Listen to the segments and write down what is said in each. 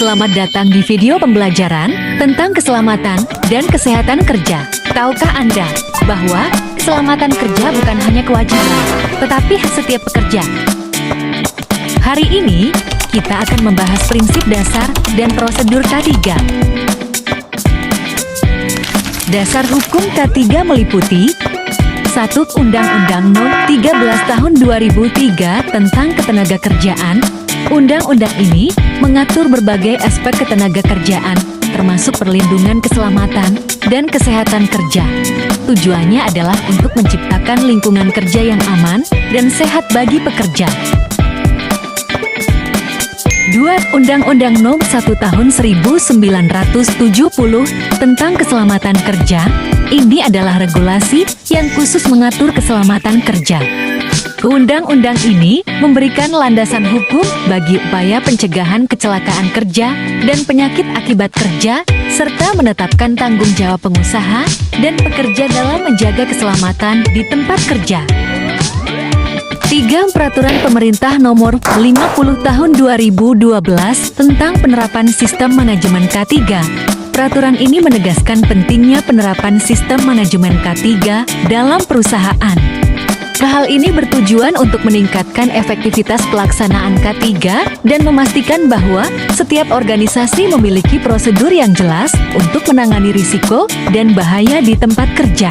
Selamat datang di video pembelajaran tentang keselamatan dan kesehatan kerja. Tahukah Anda bahwa keselamatan kerja bukan hanya kewajiban, tetapi hak setiap pekerja? Hari ini, kita akan membahas prinsip dasar dan prosedur K3. Dasar hukum K3 meliputi 1. Undang-Undang No. 13 Tahun 2003 tentang Ketenagakerjaan. Undang-undang ini mengatur berbagai aspek ketenagakerjaan, termasuk perlindungan keselamatan dan kesehatan kerja. Tujuannya adalah untuk menciptakan lingkungan kerja yang aman dan sehat bagi pekerja. 2. Undang-Undang No. 1 Tahun 1970 tentang Keselamatan Kerja. Ini adalah regulasi yang khusus mengatur keselamatan kerja. Undang-undang ini memberikan landasan hukum bagi upaya pencegahan kecelakaan kerja dan penyakit akibat kerja, serta menetapkan tanggung jawab pengusaha dan pekerja dalam menjaga keselamatan di tempat kerja. 3. Peraturan Pemerintah Nomor 50 Tahun 2012 tentang penerapan sistem manajemen K3. Peraturan ini menegaskan pentingnya penerapan sistem manajemen K3 dalam perusahaan. Hal ini bertujuan untuk meningkatkan efektivitas pelaksanaan K3 dan memastikan bahwa setiap organisasi memiliki prosedur yang jelas untuk menangani risiko dan bahaya di tempat kerja.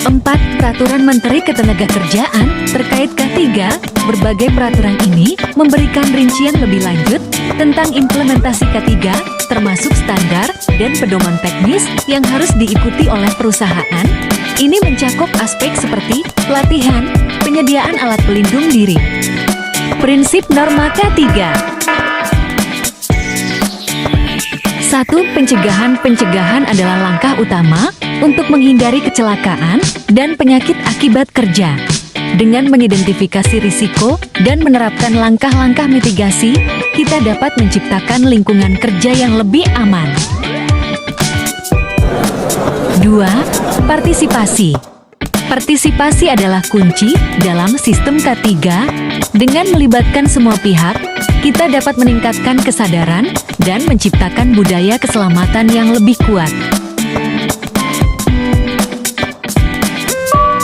4. Peraturan Menteri Ketenagakerjaan terkait K3. Berbagai peraturan ini memberikan rincian lebih lanjut tentang implementasi K3, termasuk standar dan pedoman teknis yang harus diikuti oleh perusahaan. Ini mencakup aspek seperti pelatihan, penyediaan alat pelindung diri. Prinsip norma K3. 1. Pencegahan adalah langkah utama untuk menghindari kecelakaan dan penyakit akibat kerja. Dengan mengidentifikasi risiko dan menerapkan langkah-langkah mitigasi, kita dapat menciptakan lingkungan kerja yang lebih aman. 2. Partisipasi. Partisipasi adalah kunci dalam sistem K3. Dengan melibatkan semua pihak, kita dapat meningkatkan kesadaran dan menciptakan budaya keselamatan yang lebih kuat.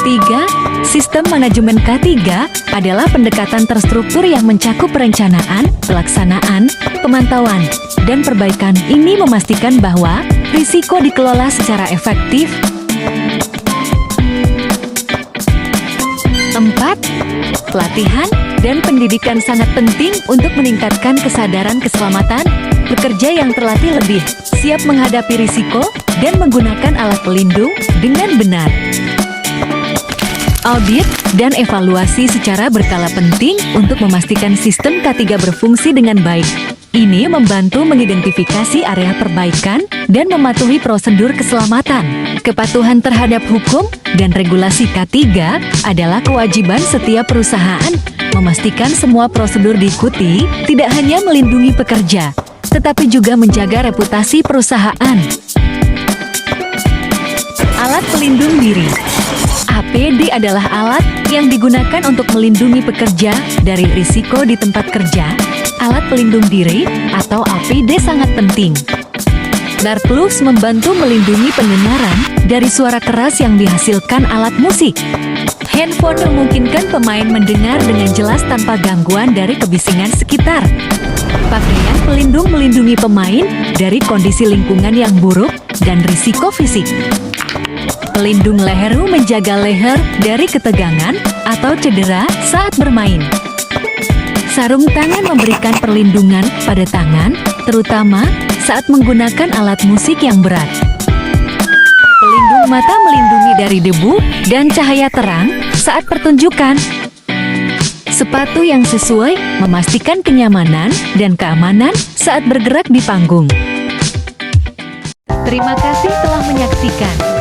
3. Sistem manajemen K3 adalah pendekatan terstruktur yang mencakup perencanaan, pelaksanaan, pemantauan, dan perbaikan. Ini memastikan bahwa risiko dikelola secara efektif. 4. Pelatihan dan pendidikan sangat penting untuk meningkatkan kesadaran keselamatan. Pekerja yang terlatih lebih siap menghadapi risiko dan menggunakan alat pelindung dengan benar. Audit dan evaluasi secara berkala penting untuk memastikan sistem K3 berfungsi dengan baik. Ini membantu mengidentifikasi area perbaikan dan mematuhi prosedur keselamatan. Kepatuhan terhadap hukum dan regulasi K3 adalah kewajiban setiap perusahaan. Memastikan semua prosedur diikuti tidak hanya melindungi pekerja, tetapi juga menjaga reputasi perusahaan. Alat pelindung diri. APD adalah alat yang digunakan untuk melindungi pekerja dari risiko di tempat kerja. Alat pelindung diri atau APD sangat penting. Darplux membantu melindungi pendengaran dari suara keras yang dihasilkan alat musik. Handphone memungkinkan pemain mendengar dengan jelas tanpa gangguan dari kebisingan sekitar. Pakaian pelindung melindungi pemain dari kondisi lingkungan yang buruk dan risiko fisik. Pelindung leher menjaga leher dari ketegangan atau cedera saat bermain. Sarung tangan memberikan perlindungan pada tangan, terutama saat menggunakan alat musik yang berat. Pelindung mata melindungi dari debu dan cahaya terang saat pertunjukan. Sepatu yang sesuai memastikan kenyamanan dan keamanan saat bergerak di panggung. Terima kasih telah menyaksikan.